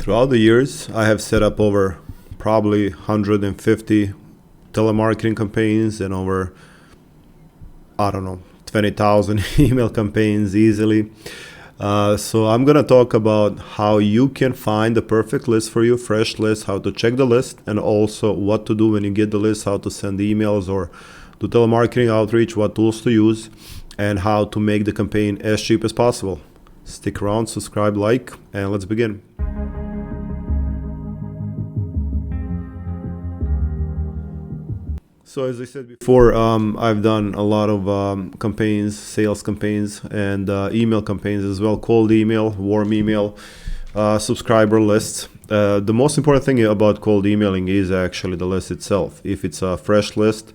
Throughout the years, I have set up over probably 150 telemarketing campaigns and over, I don't know, 20,000 email campaigns easily. So I'm going to talk about how you can find the perfect list for you, fresh list, how to check the list, and also what to do when you get the list, how to send emails or do telemarketing outreach, what tools to use, and how to make the campaign as cheap as possible. Stick around, subscribe, like, and let's begin. So as I said before, I've done a lot of campaigns, sales campaigns, and email campaigns as well, cold email, warm email, subscriber lists. The most important thing about cold emailing is actually the list itself. If it's a fresh list,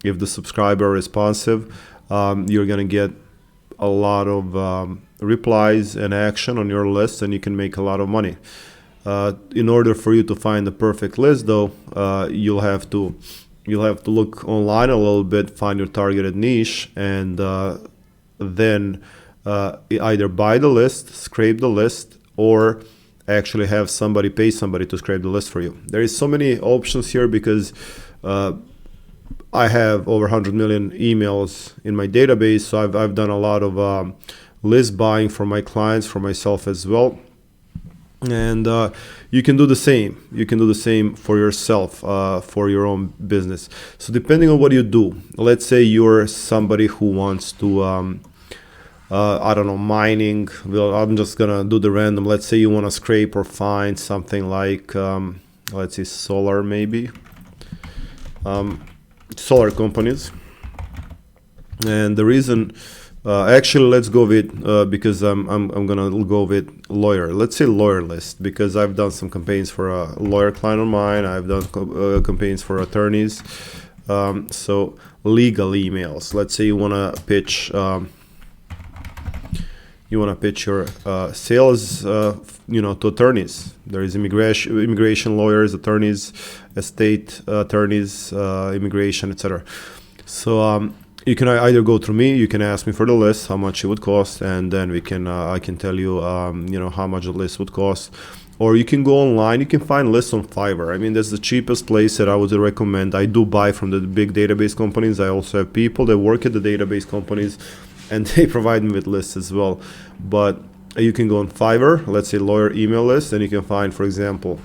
if the subscriber is responsive, you're going to get a lot of replies and action on your list, and you can make a lot of money. In order for you to find the perfect list, though, you'll have to look online a little bit, find your targeted niche, and then either buy the list, scrape the list, or actually have somebody pay somebody to scrape the list for you. There is so many options here because I have over 100 million emails in my database, so I've done a lot of list buying for my clients, for myself as well. And you can do the same. You can do the same for yourself, for your own business. So depending on what you do, let's say you're somebody who wants to, I don't know, mining. Well, I'm just gonna do the random. Let's say you want to scrape or find something like, let's say solar, maybe, solar companies. And the reason. Actually, let's go with because I'm gonna go with lawyer. Let's say lawyer list because I've done some campaigns for a lawyer client of mine. I've done campaigns for attorneys. So legal emails. Let's say you wanna pitch. Your sales, to attorneys. There is immigration lawyers, attorneys, estate attorneys, immigration, etc. So. You can either go through me, you can ask me for the list, how much it would cost, and then I can tell you, how much the list would cost. Or you can go online, you can find lists on Fiverr. I mean, that's the cheapest place that I would recommend. I do buy from the big database companies. I also have people that work at the database companies, and they provide me with lists as well. But you can go on Fiverr, let's say lawyer email list, and you can find, for example,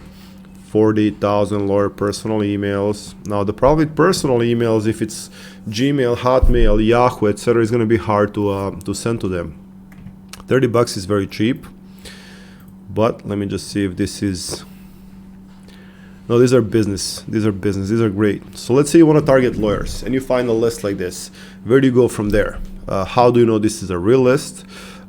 40,000 lawyer personal emails. Now, the problem with personal emails, if it's Gmail, Hotmail, Yahoo, etc., is going to be hard to send to them. $30 is very cheap, but let me just see if this is. No, these are business. These are great. So let's say you want to target lawyers, and you find a list like this. Where do you go from there? How do you know this is a real list?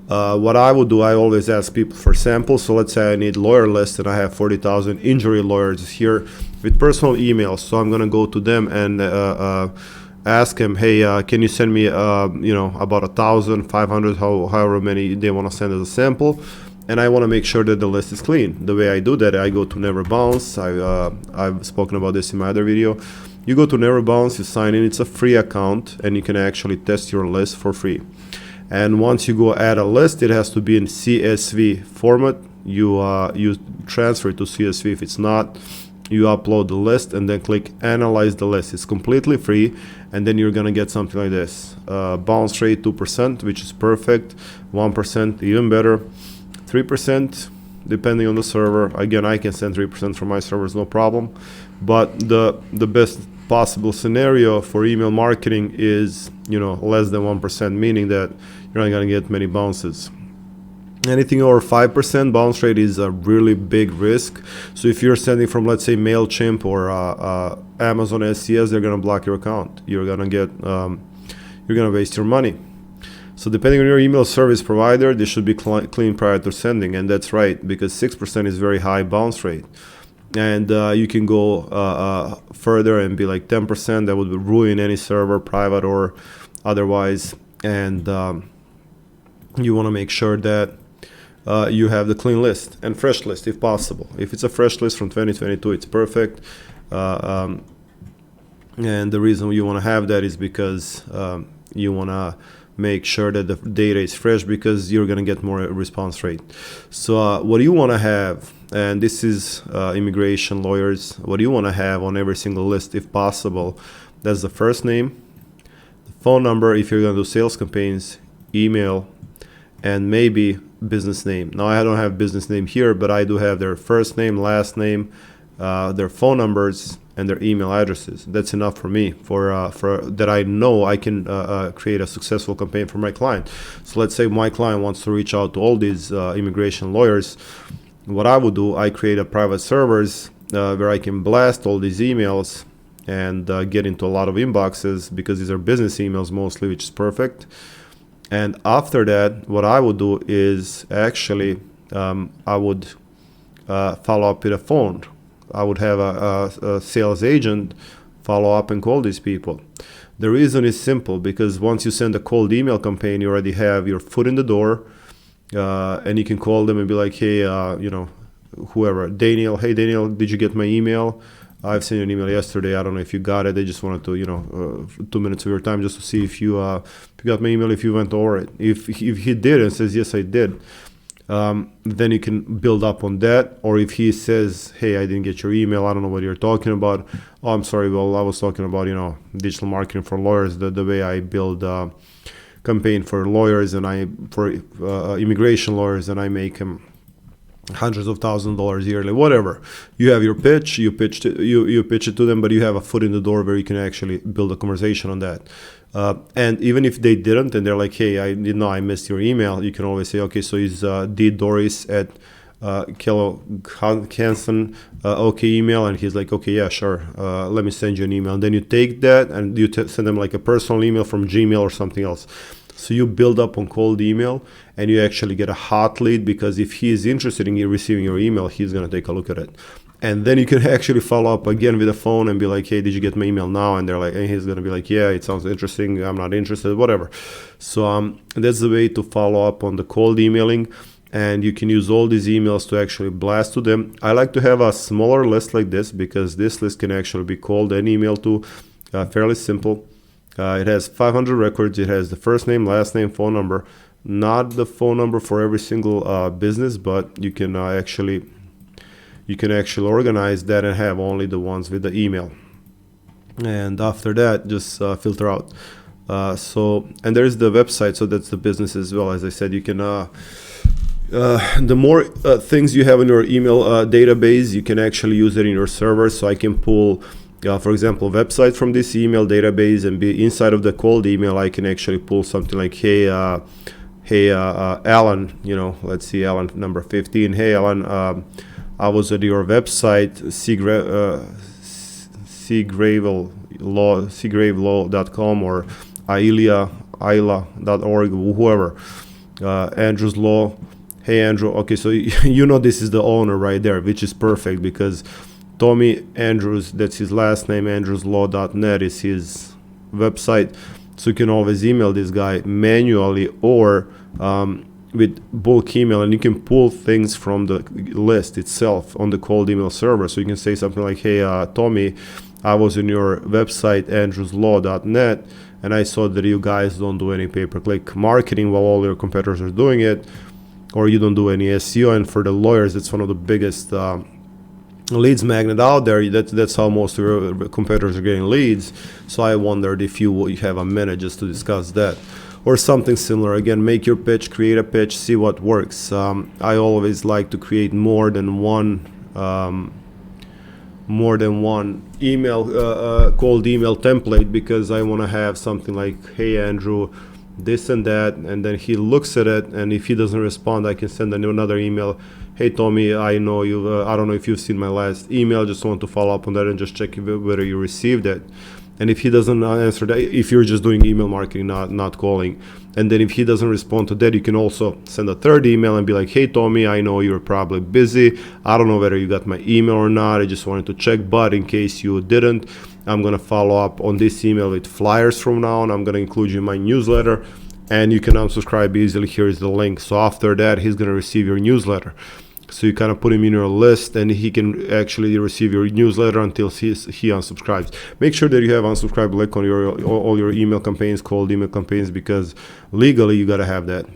What I would do, I always ask people for samples. So let's say I need lawyer list and I have 40,000 injury lawyers here with personal emails. So I'm going to go to them and ask them, hey, can you send me, about 1,500, however many they want to send as a sample. And I want to make sure that the list is clean. The way I do that, I go to Never Bounce. I've spoken about this in my other video. You go to Never Bounce, you sign in. It's a free account, and you can actually test your list for free. And once you go add a list, it has to be in CSV format. You transfer it to CSV. If it's not, you upload the list and then click analyze the list. It's completely free, and then you're gonna get something like this. Bounce rate 2%, which is perfect. 1% even better. 3% depending on the server. Again, I can send 3% from my servers, no problem. But the best possible scenario for email marketing is less than 1%, meaning that you're not going to get many bounces. Anything over 5% bounce rate is a really big risk. So if you're sending from, let's say, MailChimp or Amazon SES, they're going to block your account. You're going to waste your money. So depending on your email service provider, this should be clean prior to sending, and that's right because 6% is very high bounce rate. And you can go further and be like 10%. That would ruin any server, private or otherwise. And you want to make sure that you have the clean list and fresh list if possible. If it's a fresh list from 2022, it's perfect. And the reason you want to have that is because you want to make sure that the data is fresh because you're going to get more response rate. So what you want to have and this is immigration lawyers. What you want to have on every single list, if possible, that's the first name, the phone number if you're going to do sales campaigns, email, and maybe business name. Now I don't have business name here, but I do have their first name, last name, their phone numbers, and their email addresses. That's enough for me for that I know I can create a successful campaign for my client. So let's say my client wants to reach out to all these immigration lawyers. What I would do, I create a private servers where I can blast all these emails and get into a lot of inboxes, because these are business emails mostly, which is perfect. And after that, what I would do is actually I would follow up with a phone. I would have a sales agent follow up and call these people. The reason is simple, because once you send a cold email campaign, you already have your foot in the door, and you can call them and be like, hey, whoever, Daniel, hey Daniel, did you get my email? I've sent you an email yesterday. I don't know if you got it. I just wanted to, 2 minutes of your time just to see if you got my email, if you went over it. If he did and says, yes, I did, then you can build up on that. Or if he says, hey, I didn't get your email, I don't know what you're talking about. Oh, I'm sorry. Well, I was talking about, digital marketing for lawyers, the way I build campaign for lawyers and for immigration lawyers, and I make them hundreds of thousands of dollars yearly, whatever. You have your pitch, you pitch it to them, but you have a foot in the door where you can actually build a conversation on that. And even if they didn't, and they're like, hey, I didn't know I missed your email, you can always say, okay, so is ddoris at Kello Hansen okay email? And he's like, okay, yeah, sure, let me send you an email. And then you take that and you send them like a personal email from Gmail or something else. So you build up on cold email, and you actually get a hot lead, because if he is interested in receiving your email, he's going to take a look at it. And then you can actually follow up again with a phone and be like, hey, did you get my email now? And they're like, and he's going to be like, yeah, it sounds interesting, I'm not interested, whatever. So that's the way to follow up on the cold emailing. And you can use all these emails to actually blast to them. I like to have a smaller list like this, because this list can actually be called and emailed to. Fairly simple. It has 500 records. It has the first name, last name, phone number. Not the phone number for every single business, but you can actually organize that and have only the ones with the email. And after that, just filter out. And there's the website, so that's the business as well. As I said, you can the more things you have in your email database, you can actually use it in your server. So I can pull, for example, website from this email database, and be inside of the cold email, I can actually pull something like, hey, Alan, let's see, Alan number 15. Hey, Alan, I was at your website, seagravelaw.com or Ayla.org, whoever, Andrew's Law. Hey, Andrew. Okay, so this is the owner right there, which is perfect, because Tommy Andrews, that's his last name, andrewslaw.net is his website. So you can always email this guy manually or with bulk email, and you can pull things from the list itself on the cold email server. So you can say something like, hey, Tommy, I was in your website, andrewslaw.net, and I saw that you guys don't do any pay-per-click marketing while all your competitors are doing it, or you don't do any SEO. And for the lawyers, it's one of the biggest leads magnet out there. That's how most of your competitors are getting leads. So I wondered if you have a minute just to discuss that, or something similar. Again, make your pitch, create a pitch, see what works. I always like to create more than one email cold email template, because I want to have something like, hey Andrew, this and that, and then he looks at it, and if he doesn't respond, I can send another email. Hey Tommy, I know you. I don't know if you've seen my last email. Just want to follow up on that and just check whether you received it. And if he doesn't answer that, if you're just doing email marketing, not calling, and then if he doesn't respond to that, you can also send a third email and be like, hey Tommy, I know you're probably busy. I don't know whether you got my email or not. I just wanted to check, but in case you didn't, I'm gonna follow up on this email with flyers from now on. I'm gonna include you in my newsletter, and you can unsubscribe easily. Here is the link. So after that, he's gonna receive your newsletter. So you kind of put him in your list, and he can actually receive your newsletter until he unsubscribes. Make sure that you have unsubscribe link on all your email campaigns, cold email campaigns, because legally you got to have that.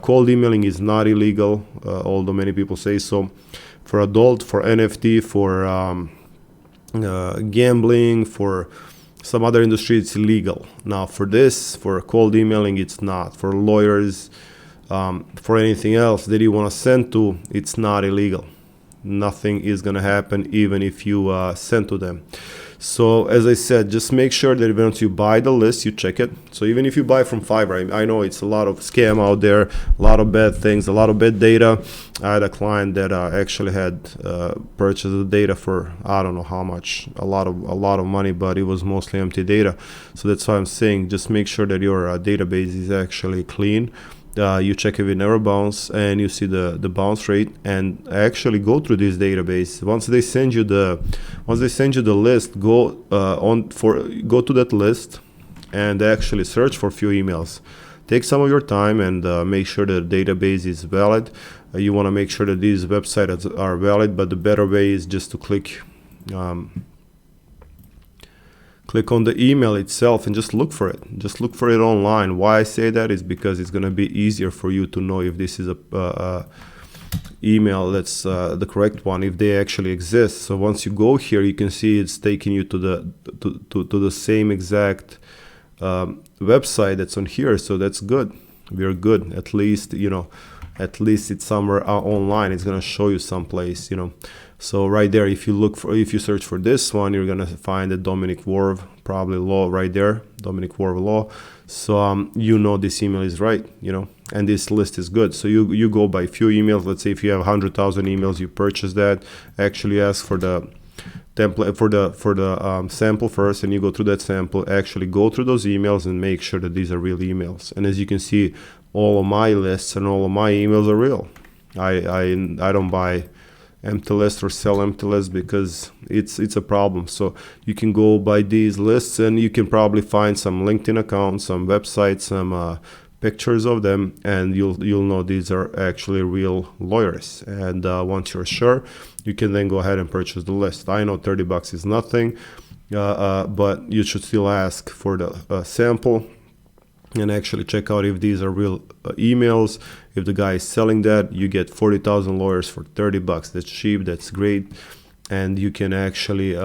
Cold emailing is not illegal, although many people say so. For adult, for NFT, for gambling, for some other industry, it's illegal. Now for this, for cold emailing, it's not. For lawyers, for anything else that you want to send to, it's not illegal. Nothing is going to happen even if you send to them. So as I said, just make sure that once you buy the list, you check it. So even if you buy from Fiverr, I know it's a lot of scam out there, a lot of bad things, a lot of bad data. I had a client that actually had purchased the data for I don't know how much, a lot of money, but it was mostly empty data. So that's why I'm saying just make sure that your database is actually clean. You check if it never bounce, and you see the bounce rate, and actually go through this database. Once they send you the list, go to that list and actually search for a few emails. Take some of your time and make sure the database is valid. You want to make sure that these websites are valid, but the better way is just to click on the email itself and just look for it. Just look for it online. Why I say that is because it's going to be easier for you to know if this is a email that's the correct one, if they actually exist. So once you go here, you can see it's taking you to the same exact website that's on here. So that's good. We're good. At least it's somewhere online. It's going to show you someplace, So right there, if you search for this one, you're gonna find the Dominic Worv, probably law right there, Dominic Worv law. So this email is right, and this list is good. So you go by few emails. Let's say if you have 100,000 emails, you purchase that. Actually ask for the template for the sample first, and you go through that sample. Actually go through those emails and make sure that these are real emails. And as you can see, all of my lists and all of my emails are real. I don't buy empty list or sell empty list because it's a problem. So you can go by these lists, and you can probably find some LinkedIn accounts, some websites, some pictures of them, and you'll know these are actually real lawyers. And once you're sure, you can then go ahead and purchase the list. I know $30 is nothing, but you should still ask for the sample and actually check out if these are real emails. If the guy is selling that, you get 40,000 lawyers for $30. That's cheap. That's great, and you can actually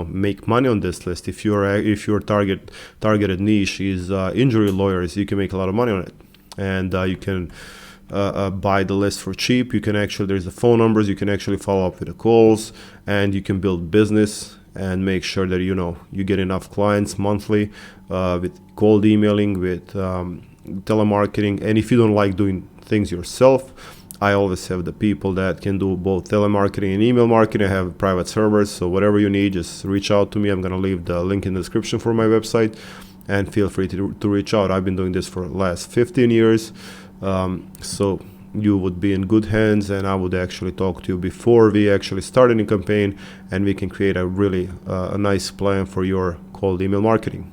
make money on this list. If your targeted niche is injury lawyers, you can make a lot of money on it, and you can buy the list for cheap. You can there's the phone numbers. You can actually follow up with the calls, and you can build business and make sure that you get enough clients monthly with cold emailing, with telemarketing. And if you don't like doing things yourself, I always have the people that can do both telemarketing and email marketing. I have private servers, so whatever you need, just reach out to me. I'm going to leave the link in the description for my website, and feel free to reach out. I've been doing this for the last 15 years, so you would be in good hands, and I would actually talk to you before we actually start any campaign, and we can create a really a nice plan for your cold email marketing.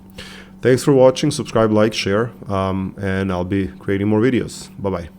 Thanks for watching. Subscribe, like, share, and I'll be creating more videos. Bye-bye.